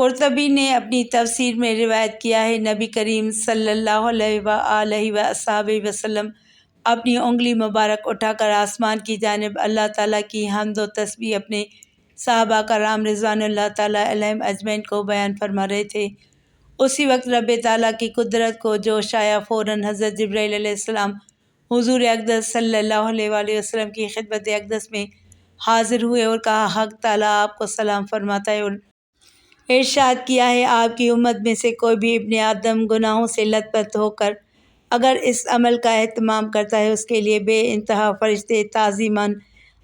قرطبی نے اپنی تفسیر میں روایت کیا ہے، نبی کریم صلی اللہ علیہ وآلہ وصحبہ وسلم اپنی انگلی مبارک اٹھا کر آسمان کی جانب اللہ تعالیٰ کی حمد و تسبیح اپنے صحابہ کرام رضوان اللہ تعالیٰ علیہم اجمعین کو بیان فرما رہے تھے۔ اسی وقت رب تعالیٰ کی قدرت کو جوش آیا، فوراً حضرت جبرائیل علیہ السلام حضور اقدس صلی اللہ علیہ وآلہ وسلم کی خدمت اقدس میں حاضر ہوئے اور کہا، حق تعالیٰ آپ کو سلام فرماتا ہے اور ارشاد کیا ہے، آپ کی امت میں سے کوئی بھی ابن آدم گناہوں سے لت پت ہو کر اگر اس عمل کا اہتمام کرتا ہے، اس کے لیے بے انتہا فرشتے تعظیماً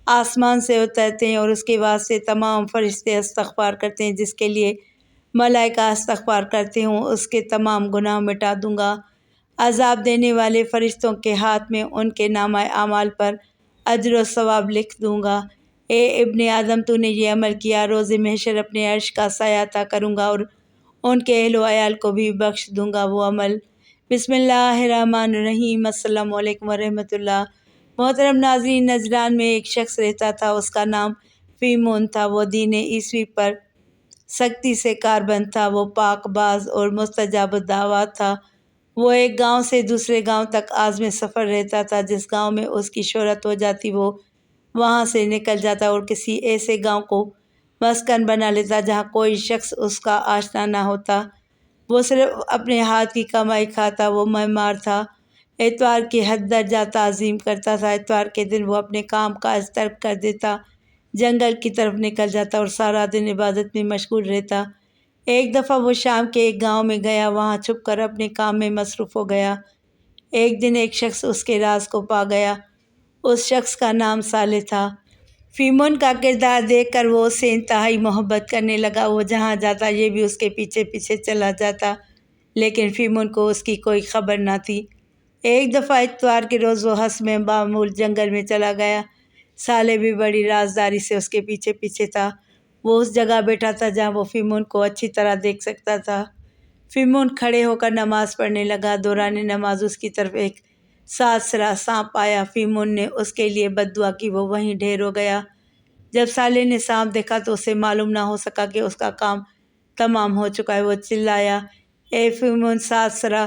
آسمان سے اترتے ہیں اور اس کے واسطے تمام فرشتے استغفار کرتے ہیں، جس کے لیے ملائکہ استغفار کرتے ہوں، اس کے تمام گناہ مٹا دوں گا۔ عذاب دینے والے فرشتوں کے ہاتھ میں ان کے نامہ اعمال پر اجر و ثواب لکھ دوں گا۔ اے ابن آدم، تو نے یہ عمل کیا، روز محشر اپنے عرش کا سایہ عطا کروں گا اور ان کے اہل و عیال کو بھی بخش دوں گا وہ عمل۔ بسم اللہ الرحمن الرحیم۔ السلام علیکم ورحمۃ اللہ۔ محترم ناظرین، نجران میں ایک شخص رہتا تھا، اس کا نام فیمون تھا۔ وہ دین عیسوی پر سختی سے کاربند تھا، وہ پاک باز اور مستجاب الدعوات تھا۔ وہ ایک گاؤں سے دوسرے گاؤں تک عازم سفر رہتا تھا۔ جس گاؤں میں اس کی شہرت ہو جاتی وہ وہاں سے نکل جاتا اور کسی ایسے گاؤں کو مسکن بنا لیتا جہاں کوئی شخص اس کا آشنا نہ ہوتا۔ وہ صرف اپنے ہاتھ کی کمائی کھاتا۔ وہ معمار تھا، اتوار کی حد درجہ تعظیم کرتا تھا۔ اتوار کے دن وہ اپنے کام کاج ترک کر دیتا، جنگل کی طرف نکل جاتا اور سارا دن عبادت میں مشغول رہتا۔ ایک دفعہ وہ شام کے ایک گاؤں میں گیا، وہاں چھپ کر اپنے کام میں مصروف ہو گیا۔ ایک دن ایک شخص اس کے راز کو پا گیا۔ اس شخص کا نام صالح تھا۔ فیمون کا کردار دیکھ کر وہ اس سے انتہائی محبت کرنے لگا۔ وہ جہاں جاتا یہ بھی اس کے پیچھے پیچھے چلا جاتا، لیکن فیمون کو اس کی کوئی خبر نہ تھی۔ ایک دفعہ اتوار کے روز وہ حسب معمول جنگل میں چلا گیا۔ صالح بھی بڑی رازداری سے اس کے پیچھے پیچھے تھا۔ وہ اس جگہ بیٹھا تھا جہاں وہ فیمون کو اچھی طرح دیکھ سکتا تھا۔ فیمون کھڑے ہو کر نماز پڑھنے لگا۔ دوران نماز اس کی طرف ایک 7 سرہ سانپ آیا۔ فیمون نے اس کے لیے بد دعا کی، وہ وہیں ڈھیر ہو گیا۔ جب صالح نے سانپ دیکھا تو اسے معلوم نہ ہو سکا کہ اس کا کام تمام ہو چکا ہے۔ وہ چلایا، اے فیمون، 7 سرہ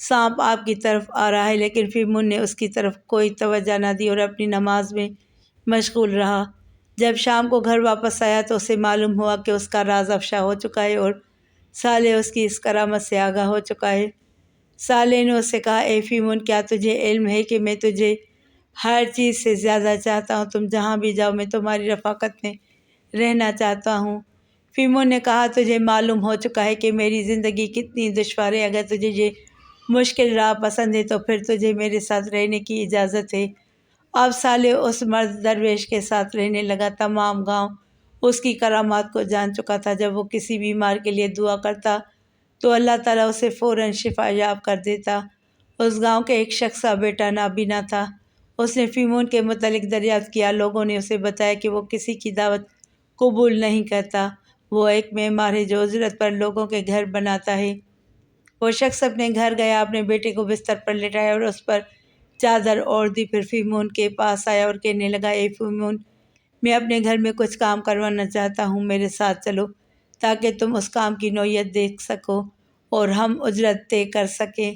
سانپ آپ کی طرف آ رہا ہے، لیکن فیمون نے اس کی طرف کوئی توجہ نہ دی اور اپنی نماز میں مشغول رہا۔ جب شام کو گھر واپس آیا تو اسے معلوم ہوا کہ اس کا راز افشا ہو چکا ہے اور صالح اس کی اس کرامت سے آگاہ ہو چکا ہے۔ صالح نے اس سے کہا، اے فیمون، کیا تجھے علم ہے کہ میں تجھے ہر چیز سے زیادہ چاہتا ہوں؟ تم جہاں بھی جاؤ میں تمہاری رفاقت میں رہنا چاہتا ہوں۔ فیمون نے کہا، تجھے معلوم ہو چکا ہے کہ میری زندگی کتنی دشوار ہے۔ اگر تجھے یہ مشکل راہ پسند ہے تو پھر تجھے میرے ساتھ رہنے کی اجازت ہے۔ اب صالح اس مرد درویش کے ساتھ رہنے لگا۔ تمام گاؤں اس کی کرامات کو جان چکا تھا۔ جب وہ کسی بیمار کے لیے دعا کرتا تو اللہ تعالیٰ اسے فوراً شفا یاب کر دیتا۔ اس گاؤں کے ایک شخص کا بیٹا نابینا تھا۔ اس نے فیمون کے متعلق دریافت کیا۔ لوگوں نے اسے بتایا کہ وہ کسی کی دعوت قبول نہیں کرتا۔ وہ ایک معمار ہے جو اجرت پر لوگوں کے گھر بناتا ہے۔ وہ شخص اپنے گھر گیا، اپنے بیٹے کو بستر پر لٹایا اور اس پر چادر اوڑھ دی۔ پھر فیمون کے پاس آیا اور کہنے لگا، اے فیمون، میں اپنے گھر میں کچھ کام کروانا چاہتا ہوں، میرے ساتھ چلو تاکہ تم اس کام کی نوعیت دیکھ سکو اور ہم اجرت طے کر سکیں۔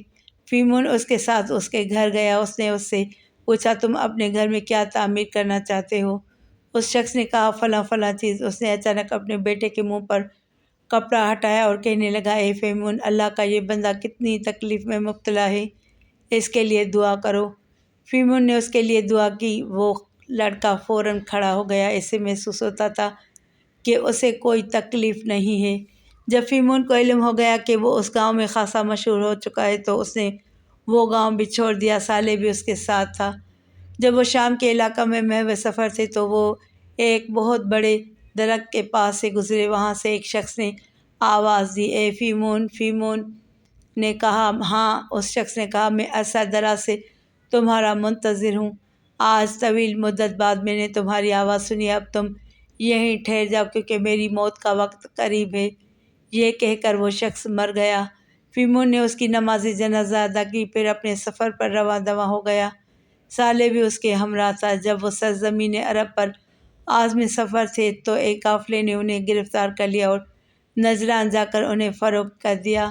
فیمون اس کے ساتھ اس کے گھر گیا۔ اس نے اس سے پوچھا، تم اپنے گھر میں کیا تعمیر کرنا چاہتے ہو؟ اس شخص نے کہا، فلاں فلاں چیز۔ اس نے اچانک اپنے بیٹے کے منہ پر کپڑا ہٹایا اور کہنے لگا، اے فیمون، اللہ کا یہ بندہ کتنی تکلیف میں مبتلا ہے، اس کے لیے دعا کرو۔ فیمون نے اس کے لیے دعا کی۔ وہ لڑکا فوراً کھڑا ہو گیا۔ اسے محسوس ہوتا تھا کہ اسے کوئی تکلیف نہیں ہے۔ جب فیمون کو علم ہو گیا کہ وہ اس گاؤں میں خاصا مشہور ہو چکا ہے تو اس نے وہ گاؤں بھی چھوڑ دیا۔ صالح بھی اس کے ساتھ تھا۔ جب وہ شام کے علاقہ میں محو سفر تھے تو وہ ایک بہت بڑے درخت کے پاس سے گزرے۔ وہاں سے ایک شخص نے آواز دی، اے فیمون۔ فیمون نے کہا، ہاں۔ اس شخص نے کہا، میں عرصہ دراز سے تمہارا منتظر ہوں۔ آج طویل مدت بعد میں نے تمہاری آواز سنی۔ اب تم یہیں ٹھہر جاؤ کیونکہ میری موت کا وقت قریب ہے۔ یہ کہہ کر وہ شخص مر گیا۔ فیمون نے اس کی نماز جنازہ ادا کی، پھر اپنے سفر پر رواں دواں ہو گیا۔ صالح بھی اس کے ہمراہ تھا۔ جب وہ سرزمین عرب پر عازم سفر تھے تو ایک قافلے نے انہیں گرفتار کر لیا اور نجران جا کر انہیں فروخت کر دیا۔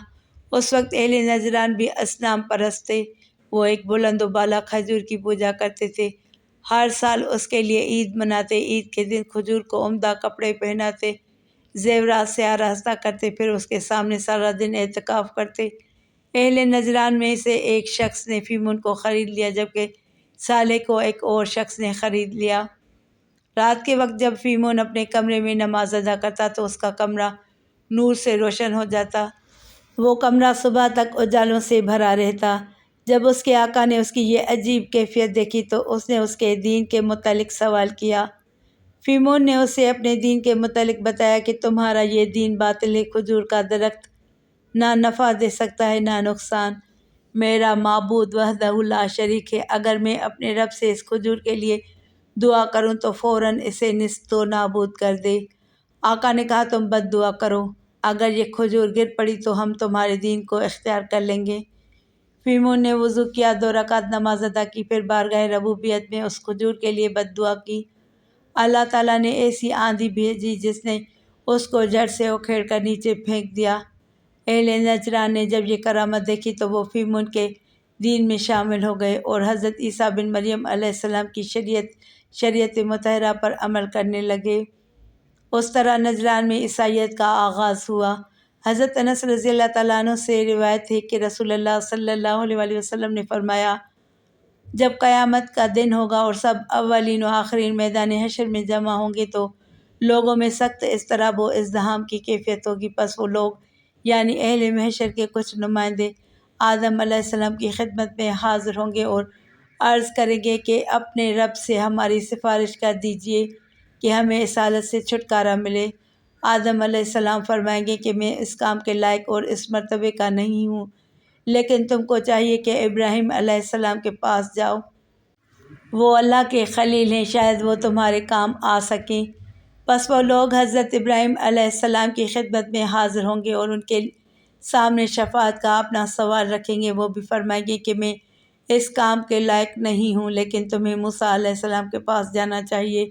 اس وقت اہل نجران بھی اصنام پرست تھے۔ وہ ایک بلند و بالا کھجور کی پوجا کرتے تھے۔ ہر سال اس کے لیے عید مناتے، عید کے دن کھجور کو عمدہ کپڑے پہناتے، زیورات سے آراستہ کرتے، پھر اس کے سامنے سارا دن اعتکاف کرتے۔ اہل نجران میں سے ایک شخص نے فیمون کو خرید لیا، جبکہ صالح کو ایک اور شخص نے خرید لیا۔ رات کے وقت جب فیمون اپنے کمرے میں نماز ادا کرتا تو اس کا کمرہ نور سے روشن ہو جاتا۔ وہ کمرہ صبح تک اجالوں سے بھرا رہتا۔ جب اس کے آقا نے اس کی یہ عجیب کیفیت دیکھی تو اس نے اس کے دین کے متعلق سوال کیا۔ فیمون نے اسے اپنے دین کے متعلق بتایا کہ تمہارا یہ دین باطل ہے، کھجور کا درخت نہ نفع دے سکتا ہے نہ نقصان۔ میرا معبود وحدہ لا شریک ہے، اگر میں اپنے رب سے اس کھجور کے لیے دعا کروں تو فوراً اسے نیست و نابود کر دے۔ آقا نے کہا تم بد دعا کرو، اگر یہ کھجور گر پڑی تو ہم تمہارے دین کو اختیار کر لیں گے۔ فیمون نے وضو کیا، 2 رکعت نماز ادا کی، پھر بارگاہ ربوبیت میں اس کھجور کے لیے بد دعا کی۔ اللہ تعالیٰ نے ایسی آندھی بھیجی جس نے اس کو جڑ سے اکھیڑ کر نیچے پھینک دیا۔ اہل نجران نے جب یہ کرامت دیکھی تو وہ فیمون کے دین میں شامل ہو گئے اور حضرت عیسیٰ بن مریم علیہ السلام کی شریعت مطہرہ پر عمل کرنے لگے۔ اس طرح نجران میں عیسائیت کا آغاز ہوا۔ حضرت انس رضی اللہ تعالیٰ عنہ سے روایت ہے کہ رسول اللہ صلی اللہ علیہ وسلم نے فرمایا، جب قیامت کا دن ہوگا اور سب اولین و آخرین میدان حشر میں جمع ہوں گے تو لوگوں میں سخت اضطراب و ازدحام کی کیفیت ہوگی۔ پس وہ لوگ یعنی اہل محشر کے کچھ نمائندے آدم علیہ السلام کی خدمت میں حاضر ہوں گے اور عرض کریں گے کہ اپنے رب سے ہماری سفارش کر دیجئے کہ ہمیں اس حالت سے چھٹکارا ملے۔ آدم علیہ السلام فرمائیں گے کہ میں اس کام کے لائق اور اس مرتبے کا نہیں ہوں، لیکن تم کو چاہیے کہ ابراہیم علیہ السلام کے پاس جاؤ، وہ اللہ کے خلیل ہیں، شاید وہ تمہارے کام آ سکیں۔ پس وہ لوگ حضرت ابراہیم علیہ السلام کی خدمت میں حاضر ہوں گے اور ان کے سامنے شفاعت کا اپنا سوال رکھیں گے۔ وہ بھی فرمائیں گے کہ میں اس کام کے لائق نہیں ہوں، لیکن تمہیں موسیٰ علیہ السلام کے پاس جانا چاہیے،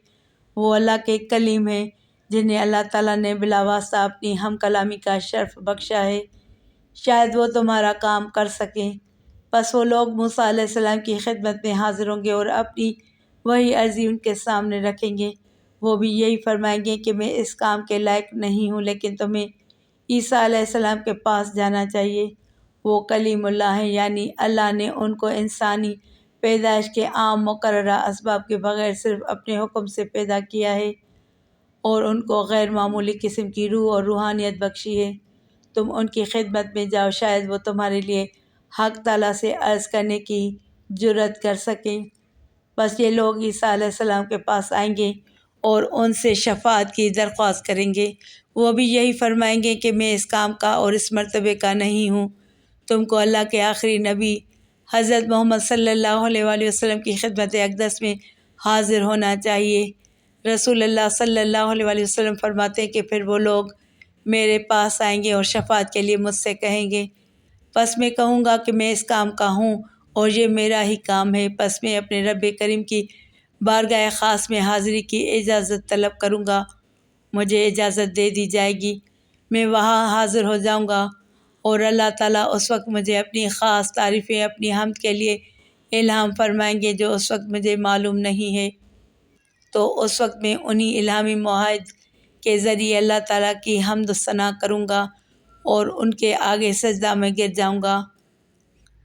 وہ اللہ کے کلیم ہیں جنہیں اللہ تعالیٰ نے بلا واسطہ اپنی ہم کلامی کا شرف بخشا ہے، شاید وہ تمہارا کام کر سکیں۔ پس وہ لوگ موسیٰ علیہ السلام کی خدمت میں حاضر ہوں گے اور اپنی وہی عرضی ان کے سامنے رکھیں گے۔ وہ بھی یہی فرمائیں گے کہ میں اس کام کے لائق نہیں ہوں، لیکن تمہیں عیسیٰ علیہ السلام کے پاس جانا چاہیے، وہ کلیم اللہ ہیں، یعنی اللہ نے ان کو انسانی پیدائش کے عام مقررہ اسباب کے بغیر صرف اپنے حکم سے پیدا کیا ہے اور ان کو غیر معمولی قسم کی روح اور روحانیت بخشی ہے۔ تم ان کی خدمت میں جاؤ، شاید وہ تمہارے لیے حق تعالیٰ سے عرض کرنے کی جرأت کر سکیں۔ بس یہ لوگ عیسیٰ علیہ السلام کے پاس آئیں گے اور ان سے شفاعت کی درخواست کریں گے۔ وہ بھی یہی فرمائیں گے کہ میں اس کام کا اور اس مرتبے کا نہیں ہوں، تم کو اللہ کے آخری نبی حضرت محمد صلی اللہ علیہ وسلم کی خدمت اقدس میں حاضر ہونا چاہیے۔ رسول اللہ صلی اللہ علیہ وسلم فرماتے ہیں کہ پھر وہ لوگ میرے پاس آئیں گے اور شفاعت کے لیے مجھ سے کہیں گے، پس میں کہوں گا کہ میں اس کام کا ہوں اور یہ میرا ہی کام ہے۔ پس میں اپنے رب کریم کی بارگاہ خاص میں حاضری کی اجازت طلب کروں گا، مجھے اجازت دے دی جائے گی، میں وہاں حاضر ہو جاؤں گا اور اللہ تعالیٰ اس وقت مجھے اپنی خاص تعریفیں اپنی حمد کے لیے الہام فرمائیں گے جو اس وقت مجھے معلوم نہیں ہے۔ تو اس وقت میں انہی الہامی مواہب کے ذریعے اللہ تعالیٰ کی حمد و ثنا کروں گا اور ان کے آگے سجدہ میں گر جاؤں گا۔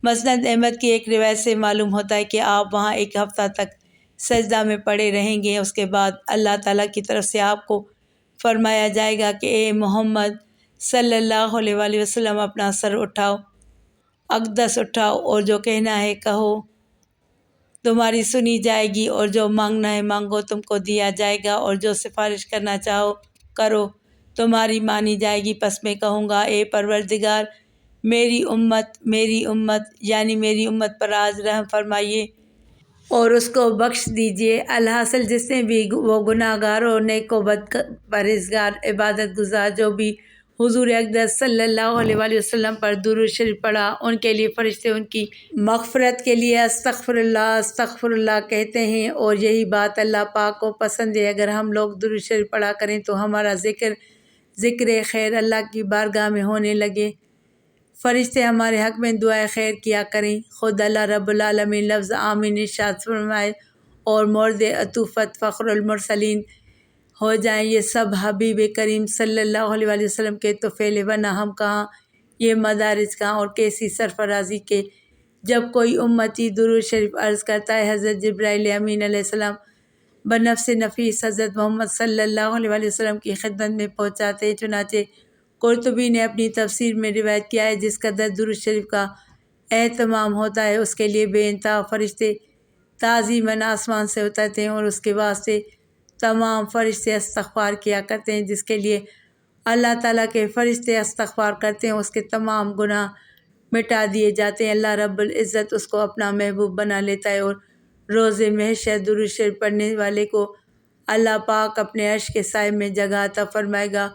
مسند احمد کی ایک روایت سے معلوم ہوتا ہے کہ آپ وہاں 1 ہفتہ تک سجدہ میں پڑے رہیں گے۔ اس کے بعد اللہ تعالیٰ کی طرف سے آپ کو فرمایا جائے گا کہ اے محمد صلی اللہ علیہ وسلم اپنا سر اٹھاؤ، اقدس اٹھاؤ اور جو کہنا ہے کہو، تمہاری سنی جائے گی، اور جو مانگنا ہے مانگو تم کو دیا جائے گا، اور جو سفارش کرنا چاہو کرو تمہاری مانی جائے گی۔ پس میں کہوں گا اے پروردگار میری امت یعنی میری امت پر آج رحم فرمائیے اور اس کو بخش دیجئے۔ الحاصل جس نے بھی وہ گناہ گار اور نیک و بد پرہیزگار عبادت گزار جو بھی حضور اقدس صلی اللہ علیہ وسلم پر درود شریف پڑھا، ان کے لیے فرشتے ان کی مغفرت کے لیے استغفر اللہ کہتے ہیں، اور یہی بات اللہ پاک کو پسند ہے۔ اگر ہم لوگ درود شریف پڑھا کریں تو ہمارا ذکر ذکر خیر اللہ کی بارگاہ میں ہونے لگے۔ فرشتے ہمارے حق میں دعائے خیر کیا کریں۔ خود اللہ رب العالمین لفظ آمین ارشاد فرمائے اور مورد عطوفت فخر المرسلین ہو جائیں یہ سب حبیب کریم صلی اللہ علیہ وآلہ وسلم کے طفیل ورنہ ہم کہاں، یہ مدارج کہاں اور کیسی سرفرازی کے جب کوئی امتی درود شریف عرض کرتا ہے حضرت جبرائیل امین علیہ السلام بنفس نفیس حضرت محمد صلی اللہ علیہ وآلہ وسلم کی خدمت میں پہنچاتے ہیں۔ چنانچہ قرطبی نے اپنی تفسیر میں روایت کیا ہے جس قدر درود شریف کا اہتمام ہوتا ہے اس کے لیے بے انتہا فرشتے تعظیماً آسمان سے اترتے ہیں اور اس کے واسطے تمام فرشتے استغفار کیا کرتے ہیں۔ جس کے لیے اللہ تعالیٰ کے فرشتے استغفار کرتے ہیں اس کے تمام گناہ مٹا دیے جاتے ہیں۔ اللہ رب العزت اس کو اپنا محبوب بنا لیتا ہے اور روز محشر درود شریف پڑھنے والے کو اللہ پاک اپنے عرش کے سائے میں جگہ عطا فرمائے گا۔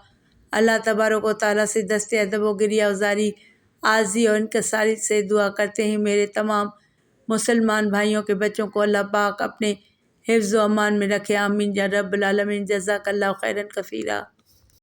اللہ تبارک و تعالیٰ سے دست ادب و گریہ وزاری عاجزی اور انکساری سے دعا کرتے ہیں میرے تمام مسلمان بھائیوں کے بچوں کو اللہ پاک اپنے حفظ و امان میں رکھے، آمین یا رب العالمین۔ جزاک اللہ خیرا کثیرا۔